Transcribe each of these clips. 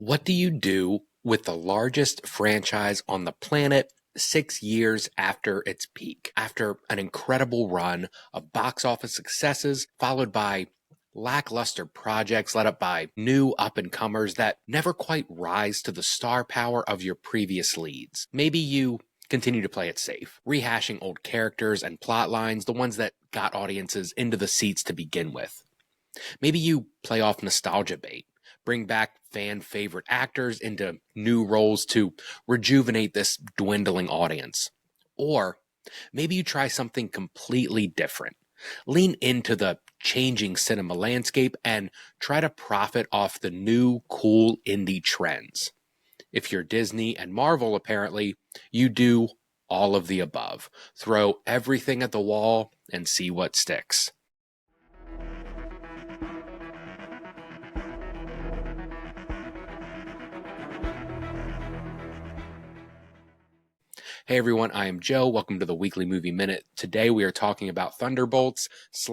What do you do with the largest franchise on the planet 6 years after its peak? After an incredible run of box office successes, followed by lackluster projects led up by new up-and-comers that never quite rise to the star power of your previous leads. Maybe you continue to play it safe, rehashing old characters and plot lines, the ones that got audiences into the seats to begin with. Maybe you play off nostalgia bait, bring back fan favorite actors into new roles to rejuvenate this dwindling audience. Or maybe you try something completely different. Lean into the changing cinema landscape and try to profit off the new cool indie trends. If you're Disney and Marvel, apparently, you do all of the above. Throw everything at the wall and see what sticks. Hey everyone, I am Joe. Welcome to the Weekly Movie Minute. Today we are talking about Thunderbolts /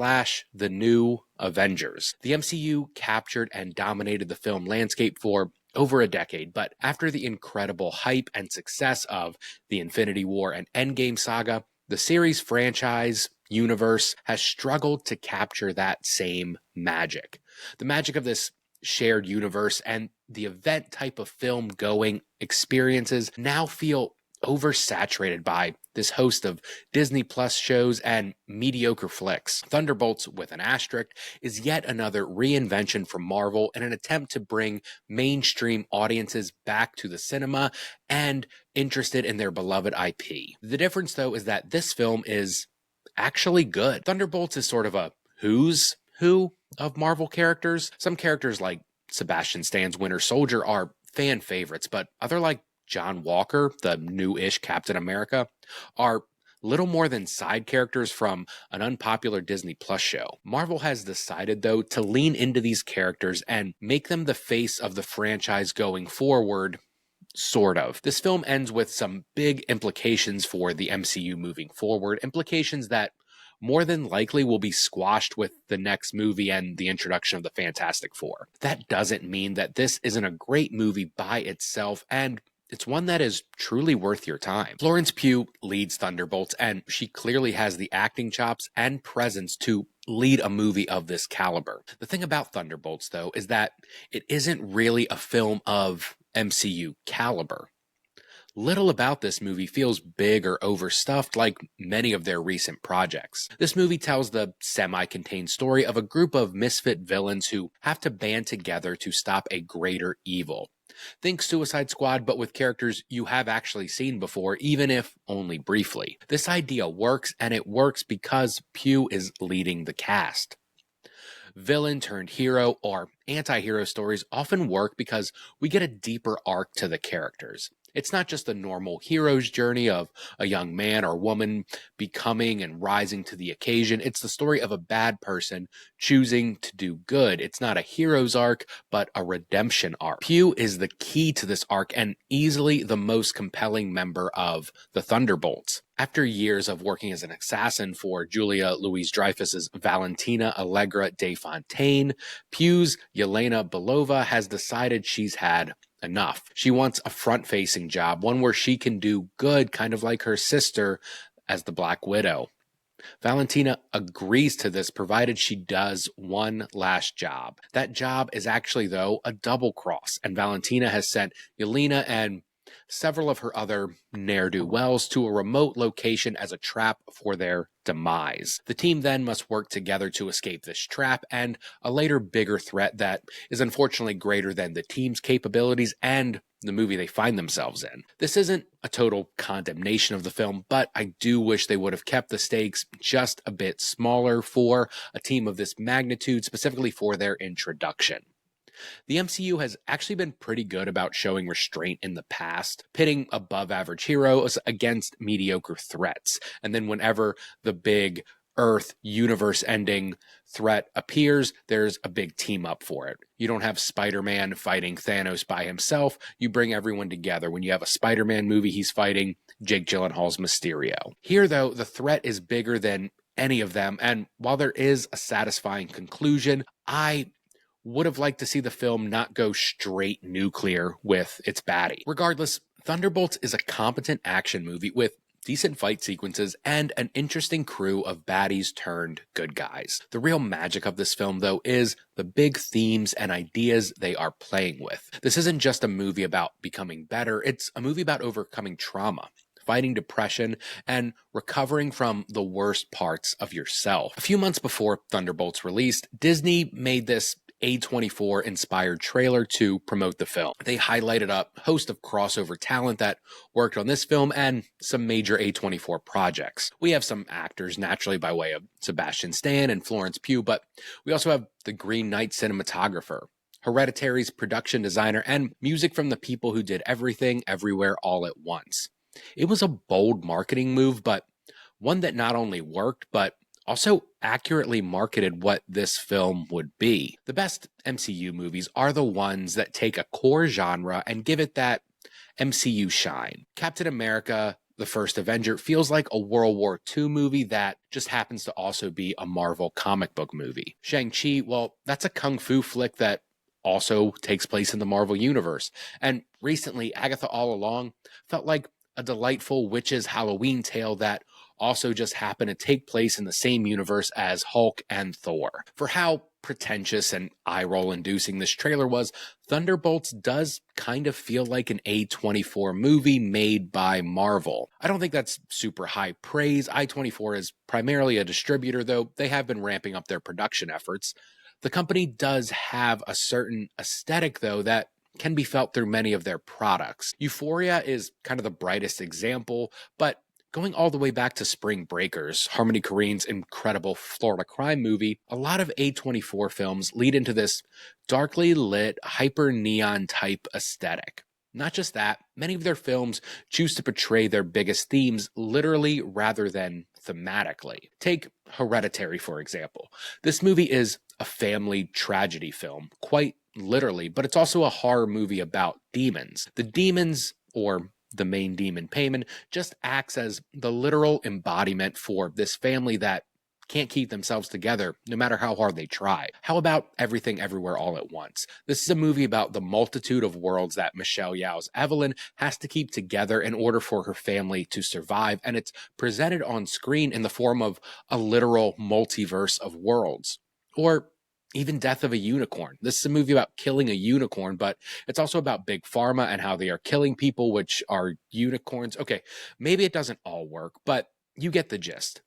the new Avengers. The MCU captured and dominated the film landscape for over a decade, but after the incredible hype and success of the Infinity War and Endgame saga, the series franchise universe has struggled to capture that same magic. The magic of this shared universe and the event type of film going experiences now feel oversaturated by this host of Disney Plus shows and mediocre flicks. Thunderbolts, with an asterisk, is yet another reinvention from Marvel in an attempt to bring mainstream audiences back to the cinema and interested in their beloved IP. The difference, though, is that this film is actually good. Thunderbolts is sort of a who's who of Marvel characters. Some characters like Sebastian Stan's Winter Soldier are fan favorites, but other like John Walker, the new-ish Captain America, are little more than side characters from an unpopular Disney Plus show. Marvel has decided, though, to lean into these characters and make them the face of the franchise going forward, sort of. This film ends with some big implications for the MCU moving forward, implications that more than likely will be squashed with the next movie and the introduction of the Fantastic Four. That doesn't mean that this isn't a great movie by itself, and it's one that is truly worth your time. Florence Pugh leads Thunderbolts, and she clearly has the acting chops and presence to lead a movie of this caliber. The thing about Thunderbolts, though, is that it isn't really a film of MCU caliber. Little about this movie feels big or overstuffed like many of their recent projects. This movie tells the semi-contained story of a group of misfit villains who have to band together to stop a greater evil. Think Suicide Squad, but with characters you have actually seen before, even if only briefly. This idea works, and it works because Pugh is leading the cast. Villain turned hero or anti-hero stories often work because we get a deeper arc to the characters. It's not just the normal hero's journey of a young man or woman becoming and rising to the occasion. It's the story of a bad person choosing to do good. It's not a hero's arc, but a redemption arc. Pugh is the key to this arc and easily the most compelling member of the Thunderbolts. After years of working as an assassin for Julia Louis-Dreyfus's Valentina Allegra de Fontaine, Pugh's Yelena Belova has decided she's had enough. She wants a front-facing job, one where she can do good, kind of like her sister as the Black Widow. Valentina agrees to this provided she does one last job. That job is actually, though, a double cross, and Valentina has sent Yelena and several of her other ne'er-do-wells to a remote location as a trap for their demise. The team then must work together to escape this trap and a later bigger threat that is unfortunately greater than the team's capabilities and the movie they find themselves in. This isn't a total condemnation of the film, but I do wish they would have kept the stakes just a bit smaller for a team of this magnitude, specifically for their introduction. The MCU has actually been pretty good about showing restraint in the past, pitting above-average heroes against mediocre threats. And then whenever the big Earth universe-ending threat appears, there's a big team up for it. You don't have Spider-Man fighting Thanos by himself. You bring everyone together. When you have a Spider-Man movie, he's fighting Jake Gyllenhaal's Mysterio. Here, though, the threat is bigger than any of them, and while there is a satisfying conclusion, I would have liked to see the film not go straight nuclear with its baddie. Regardless, Thunderbolts is a competent action movie with decent fight sequences, and an interesting crew of baddies turned good guys. The real magic of this film, though, is the big themes and ideas they are playing with. This isn't just a movie about becoming better, it's a movie about overcoming trauma, fighting depression, and recovering from the worst parts of yourself. A few months before Thunderbolts released, Disney made this A24 inspired trailer to promote the film. They highlighted a host of crossover talent that worked on this film and some major A24 projects. We have some actors naturally by way of Sebastian Stan and Florence Pugh, but we also have the Green Knight cinematographer, Hereditary's production designer, and music from the people who did Everything, Everywhere, All at Once. It was a bold marketing move, but one that not only worked, but also accurately marketed what this film would be. The best MCU movies are the ones that take a core genre and give it that MCU shine. Captain America, the first Avenger, feels like a World War II movie that just happens to also be a Marvel comic book movie. Shang-Chi, well, that's a kung fu flick that also takes place in the Marvel Universe. And recently, Agatha All Along felt like a delightful witch's Halloween tale that also just happened to take place in the same universe as Hulk and Thor. For how pretentious and eye-roll inducing this trailer was, Thunderbolts does kind of feel like an A24 movie made by Marvel. I don't think that's super high praise. A24 is primarily a distributor, though they have been ramping up their production efforts. The company does have a certain aesthetic, though, that can be felt through many of their products. Euphoria is kind of the brightest example, but going all the way back to Spring Breakers, Harmony Korine's incredible Florida crime movie, a lot of A24 films lead into this darkly lit, hyper-neon type aesthetic. Not just that, many of their films choose to portray their biggest themes literally rather than thematically. Take Hereditary, for example. This movie is a family tragedy film, quite literally, but it's also a horror movie about demons. The demons, or the main demon Payman, just acts as the literal embodiment for this family that can't keep themselves together no matter how hard they try. How about Everything Everywhere All at Once? This is a movie about the multitude of worlds that Michelle Yeoh's Evelyn has to keep together in order for her family to survive, and it's presented on screen in the form of a literal multiverse of worlds. Or even Death of a Unicorn. This is a movie about killing a unicorn, but it's also about big pharma and how they are killing people, which are unicorns. Okay, maybe it doesn't all work, but you get the gist.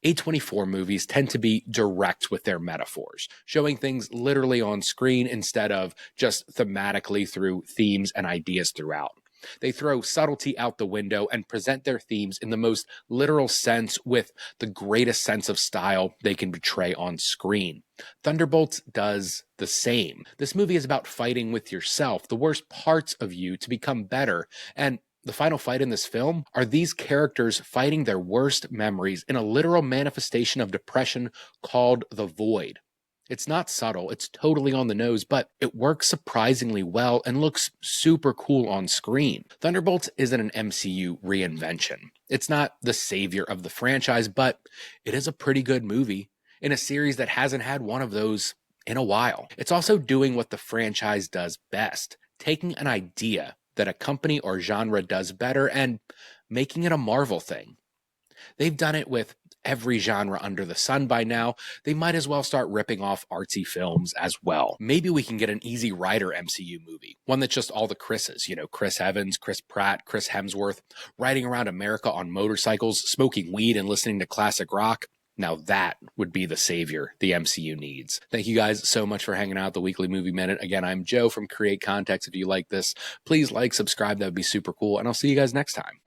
A24 movies tend to be direct with their metaphors, showing things literally on screen instead of just thematically through themes and ideas throughout. They throw subtlety out the window and present their themes in the most literal sense with the greatest sense of style they can portray on screen. Thunderbolts does the same. This movie is about fighting with yourself, the worst parts of you, to become better, and the final fight in this film are these characters fighting their worst memories in a literal manifestation of depression called the Void. It's not subtle, it's totally on the nose, but it works surprisingly well and looks super cool on screen. Thunderbolts isn't an MCU reinvention. It's not the savior of the franchise, but it is a pretty good movie in a series that hasn't had one of those in a while. It's also doing what the franchise does best, taking an idea that a company or genre does better and making it a Marvel thing. They've done it with every genre under the sun by now. They might as well start ripping off artsy films as well. Maybe we can get an Easy Rider MCU movie, one that's just all the Chris's, Chris Evans, Chris Pratt, Chris Hemsworth, riding around America on motorcycles, smoking weed and listening to classic rock. Now that would be the savior the MCU needs. Thank you guys so much for hanging out at the Weekly Movie Minute. Again, I'm Joe from Create Context. If you like this, please like, subscribe. That would be super cool. And I'll see you guys next time.